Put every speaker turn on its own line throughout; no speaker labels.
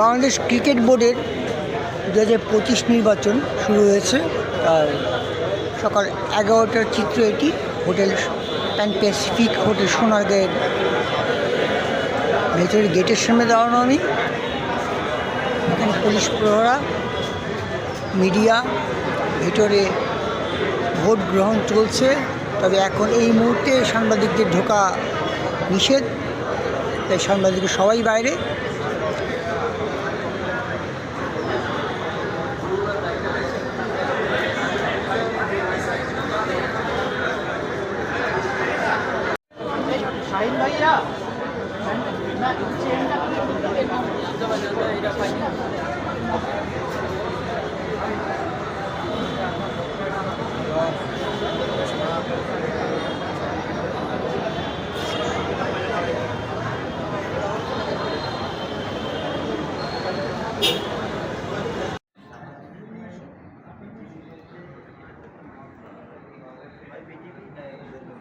Bangladesh cricket বোর্ডের 2025 নির্বাচন শুরু হয়েছে। আর সকাল 11টার চিত্র এটি। হোটেল প্যান প্যাসিফিক হোটেল সোনারগাঁয়ের ভেতরে গেটের সামনে দাঁড়ানো আমি। এখানে পুলিশ প্রহরা, মিডিয়া, ভেতরে ভোট গ্রহণ চলছে। তবে এখন এই মুহূর্তে সাংবাদিকদের ঢোকা নিষেধ, তাই সাংবাদিকরা সবাই বাইরে।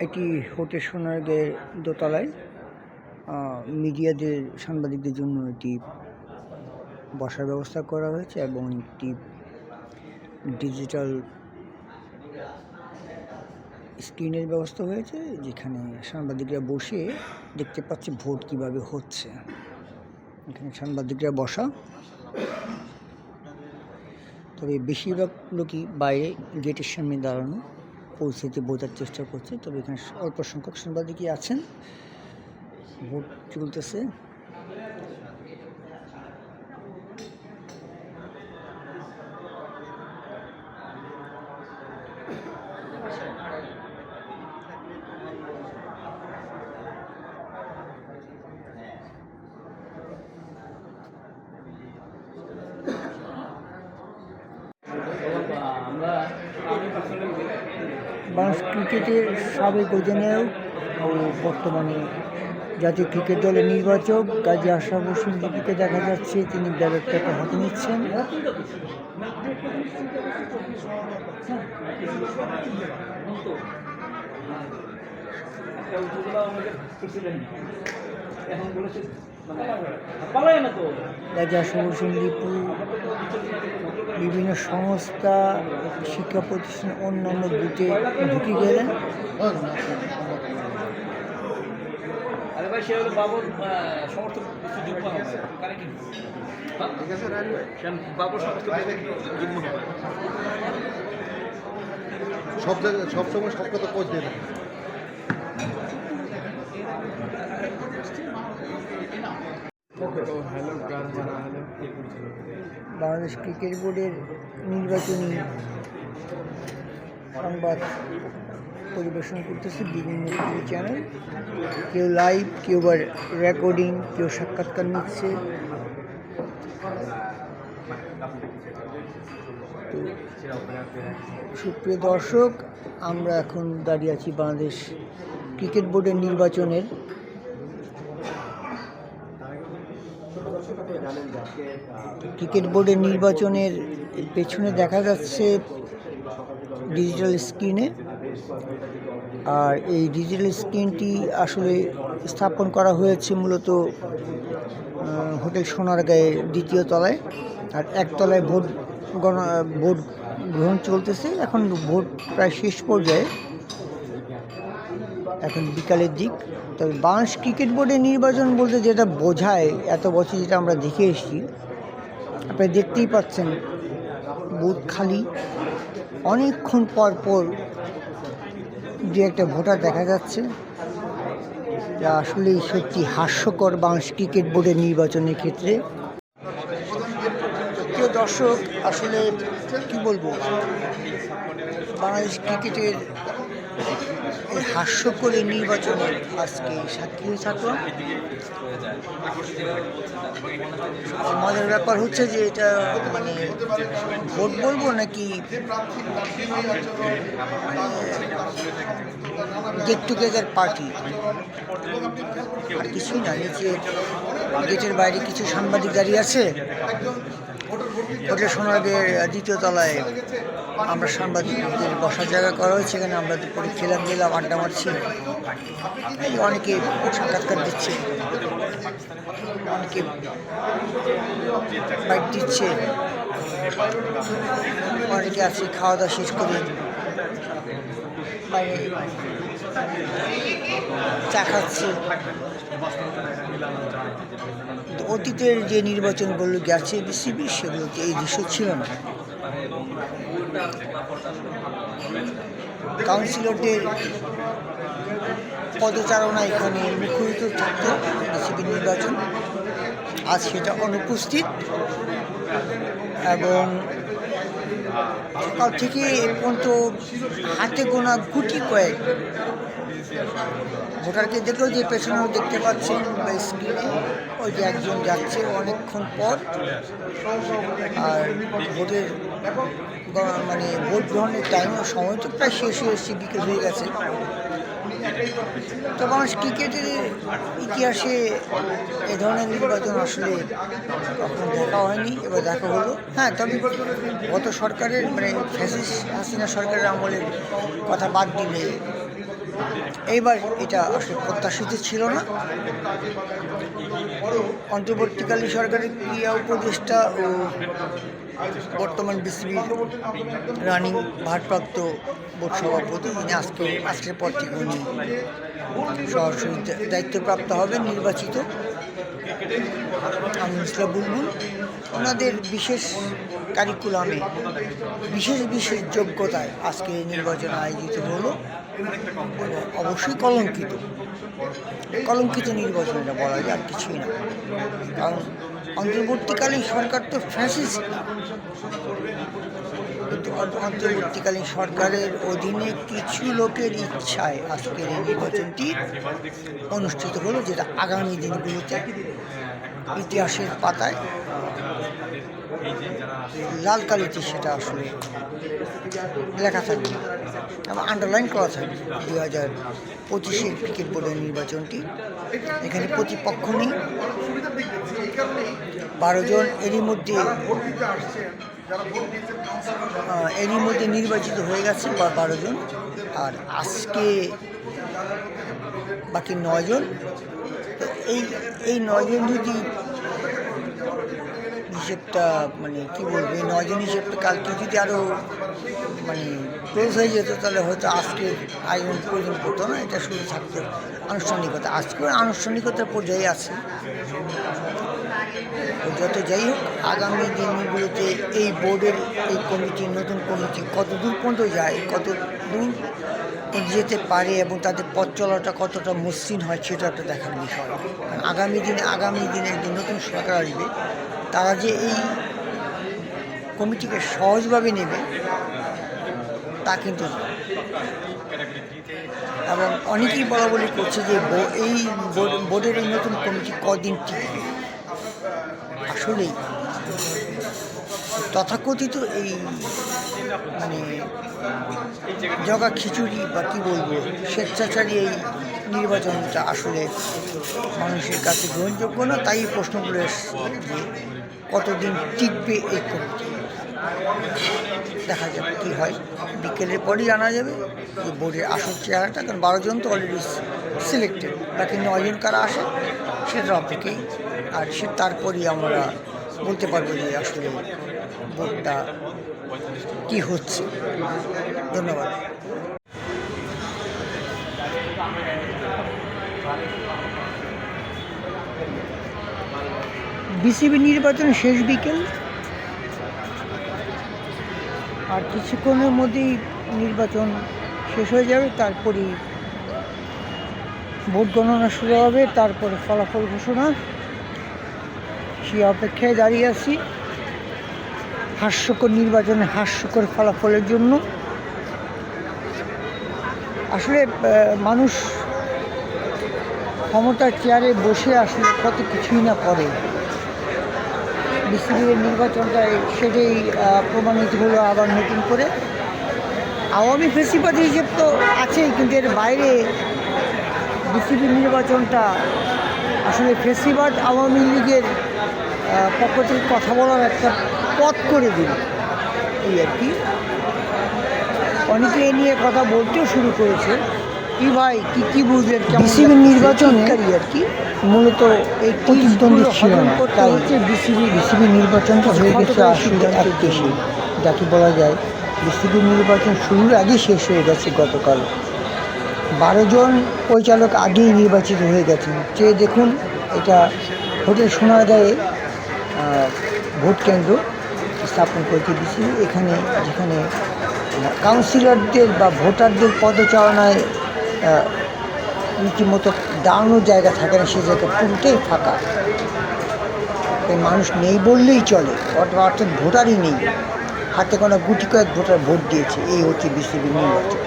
এটি হোটেল সোনারগাঁয়ের দোতলায় মিডিয়াদের সাংবাদিকদের জন্য এটি বসার ব্যবস্থা করা হয়েছে এবং একটি ডিজিটাল স্ক্রিনের ব্যবস্থা হয়েছে, যেখানে সাংবাদিকরা বসে দেখতে পাচ্ছে ভোট কিভাবে হচ্ছে। এখানে সাংবাদিকরা বসা, তবে বেশিরভাগ লোকই বাইরে গেটের সামনে দাঁড়ানো পরিস্থিতি বোঝার চেষ্টা করছে। তবে এখানে অল্প সংখ্যক সাংবাদিকই আছেন। ভোট চলতেছে। বাংলাদেশ ক্রিকেটের সাবেক অধিনায়ক ও বর্তমানে জাতীয় ক্রিকেট দলের নির্বাচক গাজী আশরাফ হোসেন লিপিকে দেখা যাচ্ছে, তিনি ব্যালটটা হাতে নিচ্ছেন। গাজী আশরাফ হোসেন লিপু বিভিন্ন সংস্থা, শিক্ষা প্রতিষ্ঠান, অন্যান্য বুথে ঢুকে গেলেন।
সব জায়গায় সবসময় সব কথা পৌঁছ দিয়ে থাকে।
বাংলাদেশ ক্রিকেট বোর্ডের নির্বাচনী সংবাদ পরিবেশন করতেছে বিভিন্ন টিভি চ্যানেল। কেউ লাইভ, কেউ বা রেকর্ডিং, কেউ সাক্ষাৎকার নিচ্ছে। তো সুপ্রিয় দর্শক, আমরা এখন দাঁড়িয়ে আছি বাংলাদেশ ক্রিকেট বোর্ডের নির্বাচনের পেছনে দেখা যাচ্ছে ডিজিটাল স্ক্রিনে। আর এই ডিজিটাল স্ক্রিনটি আসলে স্থাপন করা হয়েছে মূলত হোটেল সোনারগাঁয়ের দ্বিতীয় তলায়। আর একতলায় ভোট গ্রহণ চলতেছে। এখন ভোট প্রায় শেষ পর্যায়ে, এখন বিকালের দিক। তবে বাংলাদেশ ক্রিকেট বোর্ডের নির্বাচন বলতে যেটা বোঝায়, এত বছর যেটা আমরা দেখে এসেছি, আপনারা দেখতেই পাচ্ছেন বুথ খালি। অনেকক্ষণ পর পর যে একটা ভোটার দেখা যাচ্ছে, যা আসলেই সত্যি হাস্যকর বাংলাদেশ ক্রিকেট বোর্ডের নির্বাচনের ক্ষেত্রে। প্রিয় দর্শক, আসলে কি বলবো, বাংলাদেশ ক্রিকেটের এই হাস্যকর নির্বাচনের আজকে সাক্ষী হয়ে থাকলাম। মজার ব্যাপার হচ্ছে যে এটা মানে ভোট বলবো নাকি গেট টুগেদার পার্টি, আর কিছুই না। নিচে গেটের বাইরে কিছু সাংবাদিক দাঁড়িয়ে আছে। হোটেল সোনারগাঁয়ের দ্বিতীয় তলায় আমরা সাংবাদিকদের বসার জায়গা করা হয়েছে। এখানে আমরা দুপুরে খেলাম, গেলাম, আড্ডা মারছি। অনেকে সাক্ষাৎকার দিচ্ছে, অনেকে অনেকে বাইট দিচ্ছে, অনেকে আছে খাওয়া দাওয়া শেষ করে বাইরে চা খাচ্ছে। অতীতের যে নির্বাচনগুলো গেছে বিসিবি, সেগুলোতে এই দৃশ্য ছিল না। কাউন্সিলরদের পদচারণা এখানে মুখরিত থাকত বিসিবি নির্বাচন, আজ সেটা অনুপস্থিত। এবং সকাল থেকে এ পর্যন্ত হাতে গোনা গুটি কয়েক ভোটারকে দেখলেও যে পেছনেও দেখতে পাচ্ছেন বা স্ক্রিনে, ওই যে একজন যাচ্ছে অনেকক্ষণ পর। আর ভোটের মানে ভোট গ্রহণের টাইমের সময় তো প্রায় শেষ হয়ে এসেছে, বিকেল হয়ে গেছে। তো মানুষ ক্রিকেটের ইতিহাসে এ ধরনের নির্বাচন আসলে কখনো দেখা হয়নি, এবার দেখা হলো। হ্যাঁ, তবে গত সরকারের মানে ফ্যাসিস্ট হাসিনা সরকারের আমলের কথা বাদ দিলে এইবার এটা আসলে প্রত্যাশিত ছিল না। অন্তর্বর্তীকালীন সরকারের ক্রিয়া উপদেষ্টা ও বর্তমান বিসিবির রানিং ভারপ্রাপ্ত বোর্ড সভাপতি, যিনি আজকের পর থেকে উনি সরাসরি দায়িত্বপ্রাপ্ত হবেন, নির্বাচিত আমিনুল ইসলাম বুলবুল। ওনাদের বিশেষ কারিকুলামে বিশেষ বিশেষ যোগ্যতায় আজকে নির্বাচন আয়োজিত হলো। অবশ্যই কলঙ্কিত নির্বাচন এটা বলা যায়, আর কিছুই না। কারণ অন্তর্বর্তীকালীন সরকার তো ফ্যাসিস্ট না, কিন্তু অন্তর্বর্তীকালীন সরকারের অধীনে কিছু লোকের ইচ্ছায় আজকের এই নির্বাচনটি অনুষ্ঠিত হলো, যেটা আগামী দিনগুলোতে ইতিহাসের পাতায় লাল কালিতে সেটা আসলে লেখা থাকবে এবং আন্ডারলাইন করা থাকবে। 2025 ক্রিকেট বোর্ডের নির্বাচনটি, এখানে প্রতিপক্ষ নেই, 12 জন এরই মধ্যে নির্বাচিত হয়ে গেছে 12 জন। আর আজকে বাকি 9 জন। তো এই 9 জন যদি হিসেবটা মানে কী বলবো, এই 9 জন হিসেবটা কালকে যদি আরও মানে ক্লোজ হয়ে যেত, তাহলে হয়তো আজকের আয়োজন প্রয়োজন হতো না, এটা শুরু থাকতো আনুষ্ঠানিকতা। আজকে আনুষ্ঠানিকতার পর্যায়ে আছে। যত যাই হোক, আগামী দিনগুলোতে এই বোর্ডের এই কমিটি, নতুন কমিটি কত দূর পর্যন্ত যায়, কত দূর যেতে পারে এবং তাদের পথ চলাটা কতটা মসৃণ হয়, সেটা একটা দেখার বিষয়। কারণ আগামী দিনে যে নতুন সরকার আসবে, তারা যে এই কমিটিকে সহজভাবে নেবে তা কিন্তু না। এবং অনেকেই বলা করছে যে এই বোর্ডের এই নতুন কমিটি কদিন টিকবে। আসলেই তথাকথিত এই মানে জগা খিচুড়ি বা কী বলবো, স্বেচ্ছাচারী এই নির্বাচনটা আসলে মানুষের কাছে গ্রহণযোগ্য না। তাই প্রশ্নগুলো এসছে যে কতদিন টিকবে এই কমিটি। দেখা যাবে কী হয়, বিকেলের পরই জানা যাবে যে বোর্ডের আসল চেহারাটা। কারণ 12 জন তো অলরেডি সিলেক্টেড, বাকি 9 জন কারা আসে সেটার অপেক্ষাই। আর তারপরই আমরা বলতে পারবো যে আসলে বোর্ডটা কী হচ্ছে। ধন্যবাদ। বিসিবি নির্বাচন শেষ বিকেল, আর কিছুক্ষণের মধ্যেই নির্বাচন শেষ হয়ে যাবে। তারপরই ভোট গণনা শুরু হবে, তারপরে ফলাফল ঘোষণা। সেই অপেক্ষায় দাঁড়িয়ে আছি হাস্যকর নির্বাচনে হাস্যকর ফলাফলের জন্য। আসলে মানুষ ক্ষমতার চেয়ারে বসে আসলে কত কিছুই না করে। বিসিবির নির্বাচনটায় সেটাই প্রমাণিত হলো আবার নতুন করে। আওয়ামী ফেসিবাদ হিসেব তো আছেই, কিন্তু এর বাইরে বিসিবির নির্বাচনটা আসলে ফেসিবাদ আওয়ামী লীগের পক্ষ থেকে কথা বলার একটা পথ করে দিল, এই আর কি। অনেকে এ নিয়ে কথা বলতেও শুরু করেছে, কি ভাই কি বুঝলেন বিসিবি নির্বাচনে আর কি মূলত এই প্রতিদ্বন্দ্বী ছিল না, তাই বিসিবি নির্বাচনটা হয়ে গেছে আসলে এক দেশে, যাকে বলা যায় বিসিবি নির্বাচন শুরুর আগে শেষ হয়ে গেছে গতকাল। 12 জন পরিচালক আগেই নির্বাচিত হয়ে গেছেন। চেয়ে দেখুন, এটা হোটেল সোনারগাঁয়ে ভোট কেন্দ্র স্থাপন করেছে বিসিবি। এখানে যেখানে কাউন্সিলরদের বা ভোটারদের পদচারণায় রীতিমতো দাঁড়ানোর জায়গা থাকে না, সে জায়গা পুরোটাই ফাঁকা, তাই মানুষ নেই বললেই চলে, অর্থাৎ ভোটারই নেই, হাতে গোনা গুটি কয়েক ভোটার ভোট দিয়েছে। এই হচ্ছে বিসিবি নির্বাচন।